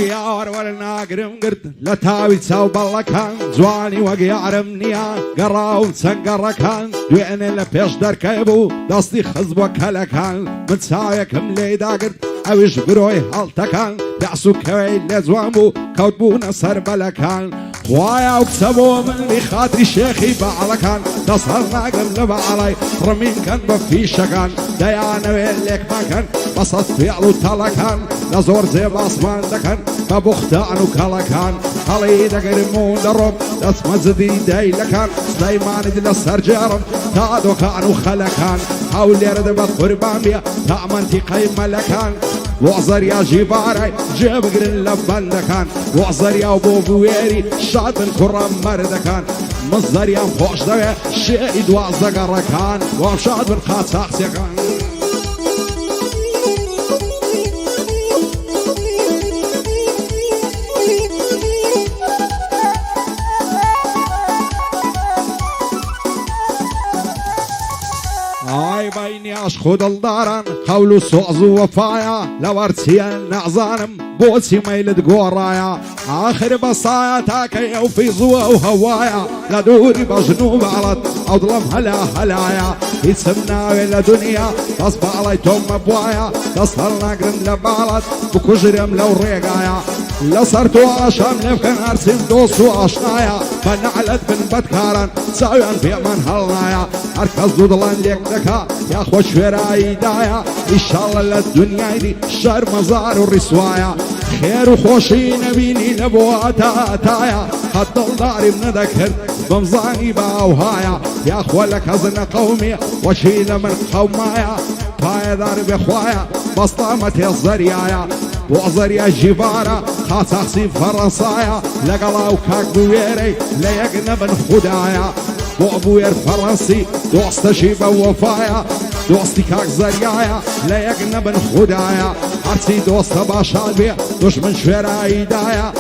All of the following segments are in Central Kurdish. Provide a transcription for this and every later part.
يا ورنا قرم قرد لا تاوي تساو بالله كان زواني وقي عرمنيا قراو تسنقر كان دوين اللي بيش دركيبو دستي خزبو كلا كان متسايكم ليدا قرد اوش بروي هالتكان دعسو كوي لزوامو كوتبو نصر بلكان خوايا وكسبوا من خاطري شيخي بعلكان تصهرنا قبل بعلي رمين كان بفي شكان ديانا ويلك مكان بسط فعلو تلكان نزور زي باسمان دكان ببختانو كلكان خلي دقرمون درب دسم زدي ديلكان سليمان دل السرجارم تادو كانو خلكان حول يرد بقربان بيا تأمنتي قيم ملكان وعزر يا جباري جيب قرن لبان دكان وعزر يا ابو بويري شاطن كرم مردكان مصدر يا مخوش دوي شهيد وعزر كان وشاد من خاص كان بيني أشخد الدارن خولو سوعزو وفايا لورتيان نعزانم بوسي ميلد قورايا آخر بصايا تاكي وفي زوا وهوايا لدوري بجنوب على أظلم هلا هلايا يسمنا ولا دنيا تصبع علي توم بوايا تصهرنا قرن لبالت بكجرم لو ريقايا لصرتو عشام لفكن أرسل دوسو عشنايا فنعلت بن بدكارن ساويان في من هلايا أركز دودلان ليك دكا يا خوش فراي دايا إن شاء الله للدنيا دي شر مزار ورسوايا خير وخوشي نبيني نبواتا تايا حتى الداري من ذكر بمزاني باوهايا يا أخوة لك هزن قومي وشيل من قومايا تايا داري بخوايا بسطامتي الزريايا وعزريا جبارة خاصي فرنسايا لقلاو كاك بويري ليقنب خدايا وابوير فرنسي دوست شيبة وفايا دوستي كاك زريايا ليقنب خدايا عرسي دوست باشالبي دشمن شراي دايا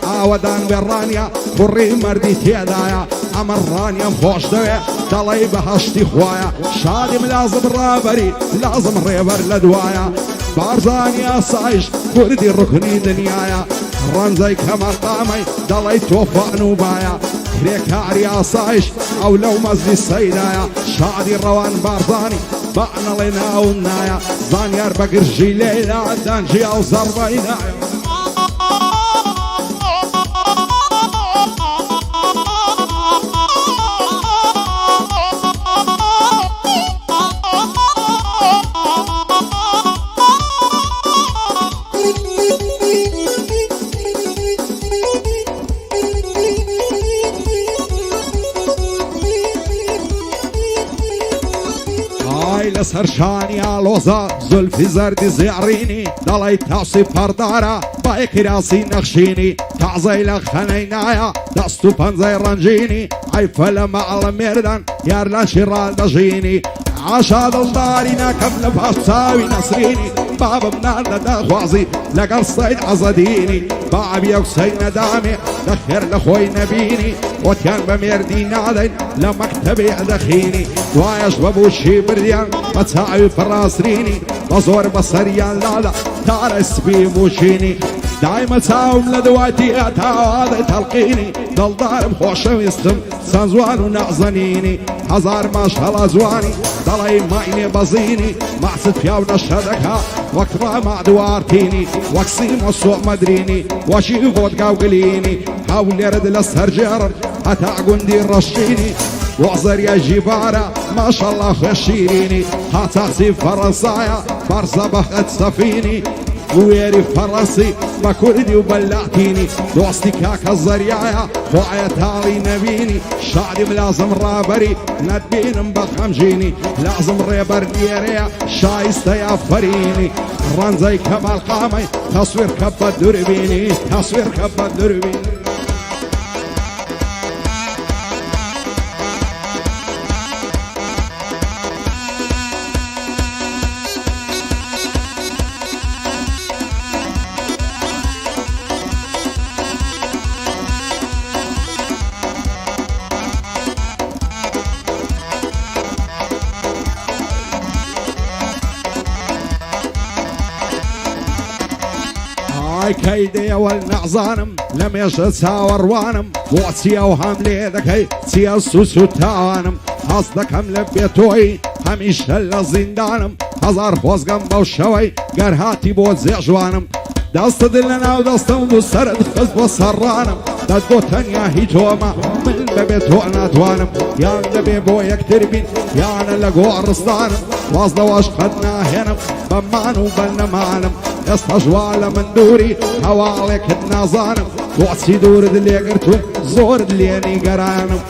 آودان برانيا خوري مردي تيدايا عمر رانيا مخوش دوية دلي بهشتي خوايا شادي ملازم رابري لازم ريبر لدوايا بارزانيا صايش كردي ركني دنيايا رمزي كمال قامي دلي توفى نوبايا كريكاريا صايش او لو مزلي السيدايا شادي روان بارزاني بعنا لنا ونايا زانيار بقر جيليلا دانجي او زربينايا سرشاني لوزا زلفي زردي زعريني دلي تاسي بردارا بايك راسي نخشيني تعزي لك خنينايا دستو بنزي رنجيني عيفل مع الميردان يارلا شرال دجيني عشاد الدارينا كفل بحساوي نسريني باب منال دخوازي لقى الصيد عزديني باب يوكسي ندامي دخير لخوي نبيني وكان بميردين عدين لمكتبي دخيني وايش ببوشي برديان بتساوي فراسريني بزور بصريان لالا تارس بيموشيني دايما تساوم لدواتي هذا تلقيني ضل دارم خوش ويستم سنزوان ونعزنيني هزار ما شاء الله زواني ضلي مايني بزيني معصد فيها ونشهدكها وقت ما دوارتيني وكسيم والسوق مدريني وشي فوت قوقليني حاول يرد للسرجر حتى عقندي رشيني وعزر يا جبارة ما شاء الله خشيريني هاتاخسي فرنسايا برزة بخت سفيني ويري فرنسي بكردي وبلعتيني دوستي كاكا الزريايا وعيا تالي نبيني شعري ملازم رابري ندبين بخمجيني لازم ريبر ديريا شايستا يا فريني رنزي كمال قامي تصوير كبا دربيني تصوير كبا دربيني ئای کەیدەیەوە نەعزانم لە مێژە چاوەڕوانم بۆچی ئەو هەم لێ دەکەی چیە سوس و تاوانم هەست دەکەم لە بێتۆی هەمیشە لە زیندانم هەزار خۆزگەم بەو شەوەی گەر هاتی بۆ جێژوانم دەستت لە ناو دەستم و سەرت خست بۆ سەڕانم دەت بۆ تەنیا هیچ تۆمە من بەبێت تۆ ناتوانم یان دەبێ بۆ یەکتر بین یانە لە گۆڕستانم واز لەوەش قەت ناهێنم بەمان و بەنەمانم ئێستا ژوا لە من دووری هەواڵێکت نازانم بۆچی دوورت لێگرتوم زۆرت لێنی گەرانم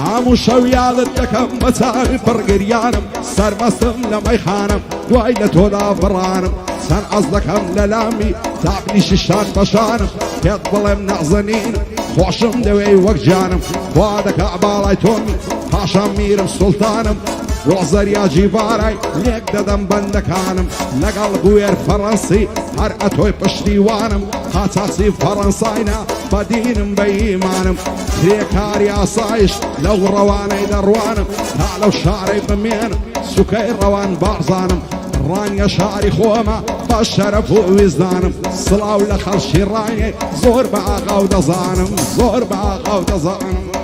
هەموو شەو یادت دەکەم بە چاوی پڕگریانم سەرمەستم لە مەیخانم دوای لە تۆدا بڕانم چەند ئەس دەکەم لە لامی تاقنیشی شان بەشانم پێت بڵێم نەزەنینم خۆشم دەوێی وەک جانم خوا دەکا باڵای تۆمی پاشان میرم سوڵتانم ڕۆزەریا جیبارای لێک دەدەم بەندەکانم لەگەڵ بوێر فەڕەنسی هەر ئەتۆی پشتیوانم قاچاقچی فەڕەنساینە بەدینم بە ئیمانم کرێکاری ئاسایش لەو ڕەوانەی دەڕوانم تا لەو شارەی بمێنم سوکەی ڕەوان بارزانم ڕانیە شاری خۆمە بە شەرەف و ویزدانم سڵاو لە خەڵشی ڕانیە زۆر بە ئاغا و دەزانم زۆر بە ئاغا و دەزانم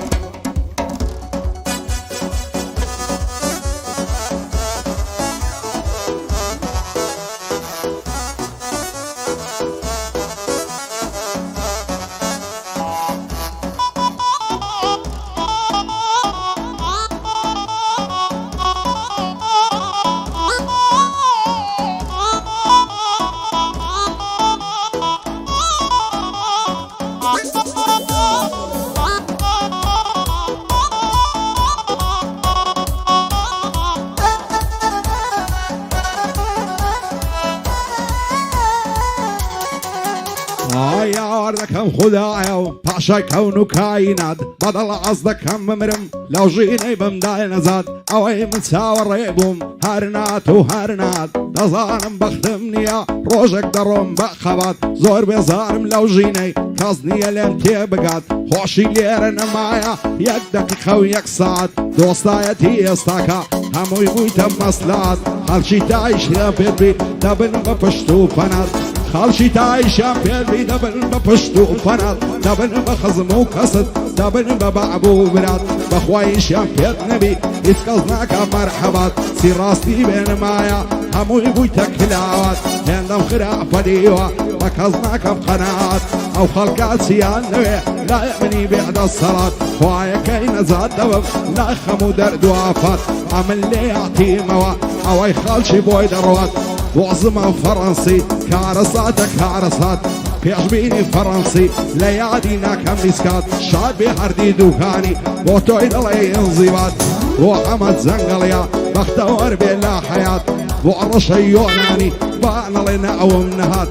یار دەکەم خوددایە و پاشای کەون و کاینات بەدڵ ئەس دەکەم بمرم لەو ژینەی بمدای نەزات ئەوەی من چاوەڕێ بووم هەر نات و هەر نات دەزانم بەختم نییە ڕۆژێک دەڕۆم بە خەبات زۆر بێزارم لەو ژینەی کەس نییە لێم تێ بگات خۆشی لێرە نەمایە یەک دەقیقە و یەک ساعت دۆستایەتی ئێستاکە هەمووی بوویتە مەسلات خەڵکی تایش لێ پێبی دەبن بە پشت و پەنات خەڵکی تایشان پێبی دەبن بە پشت و پەنات دەبن بە خزم و کەست دەبن بە بەعب و برات بەخوایشیان پێت نەبی هیچ کەس ناکە مەرحەبات چی ڕاستی بێنمایە هەمووی بوویتە کلاوات هێندەم خراپە دیوە بە کەس ناکەم قەناعات ئەو خەڵکە چیان نەوێ لای منی بێدە سەڵات خوایەکەی نەجات دەبم لای خەم و دەرد و ئافات ئەمن لێ یاتیمەوە ئەوەی خەڵکی بۆی دەڕوات وەزمە فەڕەنسی کارەساتە کارەسات پێشبینی فەڕەنسی لە یادی ناکەم میسکات شاد بێ هەردی دووکانی بۆ تۆی دەڵێ ئینزیبات بۆ ئەمە جەنگەڵیا بەختەوەر بێ لا حەیات بۆ ڕەشەی یۆنانی با نەڵێنە ئەوم نەهات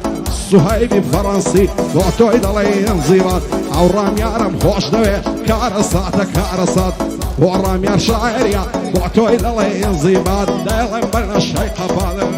سوهەیبی فەڕەنسی بۆ تۆی دەڵێ ئینزیبات ئەو ڕامیارم خۆش دەوێ کارەساتە کارەسات بۆ ڕامیار شاعریە بۆ تۆی دەڵێ ئینزیبات دەڵێم بەرنەشەی قەپاڵە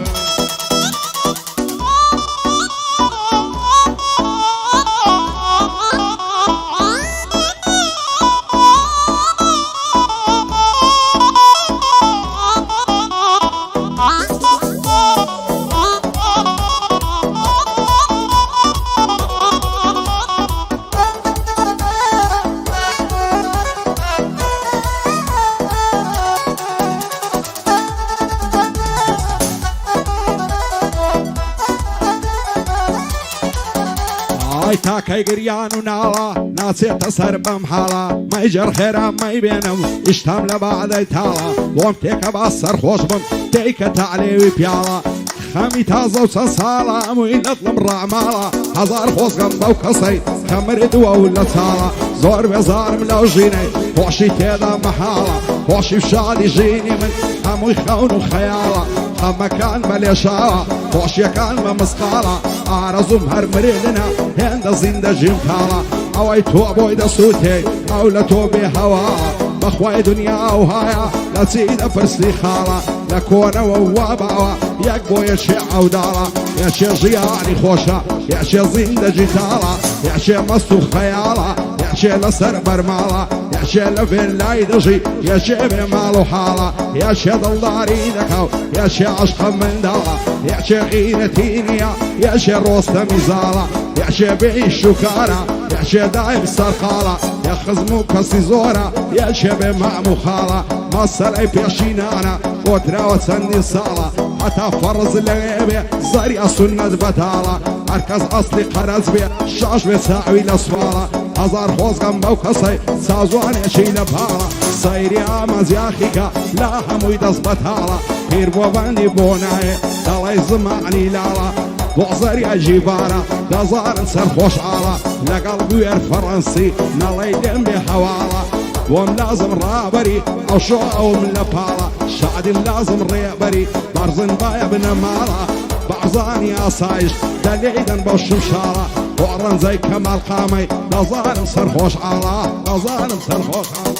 تاکەی گریان و ناڵە ناچێتە سەر بەم حاڵە مەیجەر خێرام مەیبێنم ئیشتام لە بەعدەی تاڵە بۆم تێکە با سەرخۆش بم تێیکە تاعلێوی پیاڵە خەمی تازە و چەند ساڵە ئەمووی لەدڵم ڕاماڵە هەزار خۆزگەم بەو کەسەی کە مردووە و لە چاڵە زۆر بێزارم لەو ژینەی خۆشی تێدا مەحاڵە خۆشی شادی ژینی من هەمووی خەون و خەیاڵە خەمەکان بە لێشاوە خۆشیەکان بە مسقاڵە ئارەزوم هەر مرێنە هێندە زیندەژیم کاڵە ئەوەی تۆ بۆی دەسووتێ ئەو لە تۆ بێ هەوا بەخوای دنیا و هایە لە چی دەپرسی خاڵە لە کۆنەوە وا باوە یەک بۆ یەکێ ئەوداڵە یەکێ ژیانی خۆشە یەکێ زیندەجی تاڵە یەکێ مەست و خەیاڵە یەکێ لەسەر بەرماڵە یەکێ لە ڤێلای دژی یەکێ بێ ماڵ و حاڵە یەکێ دڵداری دەکەو یەکێ عەشقە منداڵە یەکێ غیرەتی نییە یەکێ ڕۆستەمی زاڵە يعجبي الشكارة يعجب دايم سرقالة يا خزمو كسي زورة يعجب مع مخالة ما سلعي بيشينانا وتراوة سني صالة حتى فرز اللغيبي زريا سنة بتالة مركز أصلي قرز بي الشاش بساعوي لصفالة هزار خوزقم بوكسي سازوان يشيل بهالة سيري آمز ياخيكا لا هموي دز بتالة بير بوباني بوناي دالي زماني لالا بوزري جيبارة دزار سرخوش عالة لقلبي وير فرنسي نالي دم بحوالة وم لازم رابري او شو او من لبالة شعدي لازم ريبري برزن بايا بنمالة بعزاني يا صايش دليدا بوشمشارة وعرن زي كمال قامي دزار سرخوش عالة دزار سرخوش عالة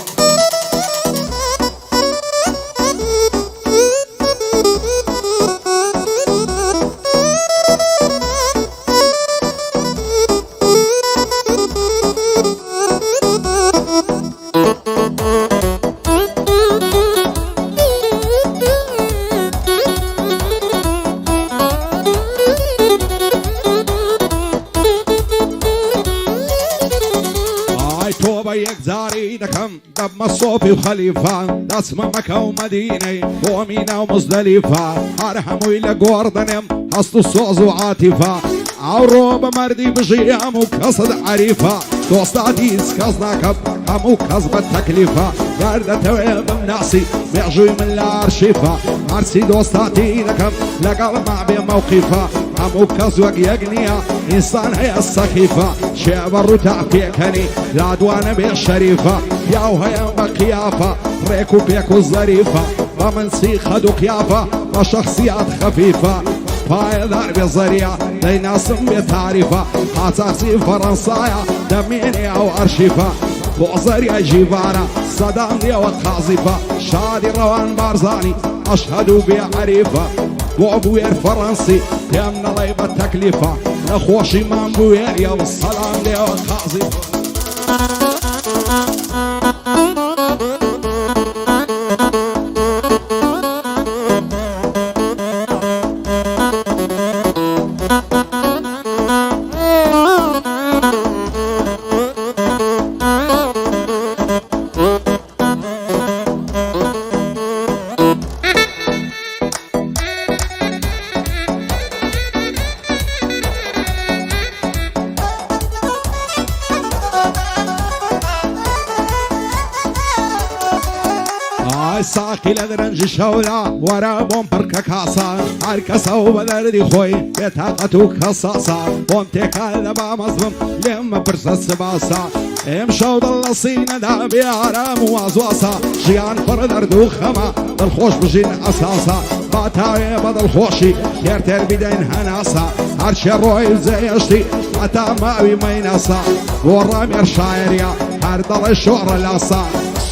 توبيك زاري دكم دب مصوفي وخليفة دسمة مكة ومدينة ومينا ومزدلفة أرحموا إلى قوردنم حصلوا الصوز وعاطفة عروبة مردي بجيام وكصد عريفة دوستاتي سكزنا كب همو كزب التكلفة قردة تويب بناسي بيعجوي من الارشيفة مرسي دوستاتي دكم لقل مع بموقفة همو كزوك يقنية إنسان هي السخيفة شعب الرتع بيكني العدوان بالشريفة ياو هيا بقيافة ريكو بيكو الظريفة ومن سيخة دقيافة وشخصيات خفيفة فاي ضرب الزريعة دي ناس بتعرفة حتاسي فرنسايا دميني او ارشيفة بوزريا جيبارة صدام دي وقاذفة شادي روان بارزاني اشهدوا بعريفة وابوير فرنسي يمنا ليب التكلفة نخوشي من بوير يا والسلام دي وقاذفة ساقي لدرنج شولا ورا بومبركا كاسا عركسا وبدردي خوي بطاقتو كصاصا بومتك لبا مظلم لما برسا سباسا امشو دلصينا دا بيارا موازواسا جيان فردر دوخما دالخوش بجين اساسا باتاوي بدل خوشي كيرتر بدين هناسا هرشي روي زيشتي حتى ماوي ميناسا ورامير شاعريا هردل الشعر لاسا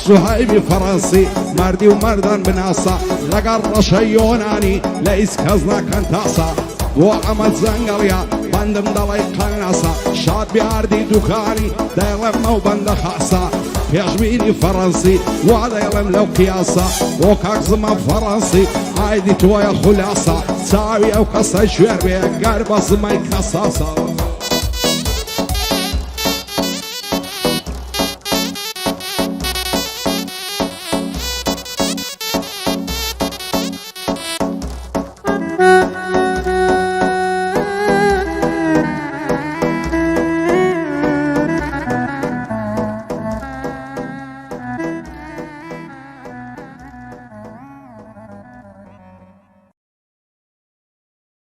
صهيبي فرنسي مردي ومردان بناسا لقر شيوناني ليس كزنا كنتاسا وعمل زنقريا بندم دلي قناسا شاد بياردي دكاني دايلم مو بند خاصا يعجبيني فرنسي ودايلم لو قياسا وكاك زمان فرنسي عايدي تويا خلاصا ساوي او قصة شوير بيه قرب زمان كساسا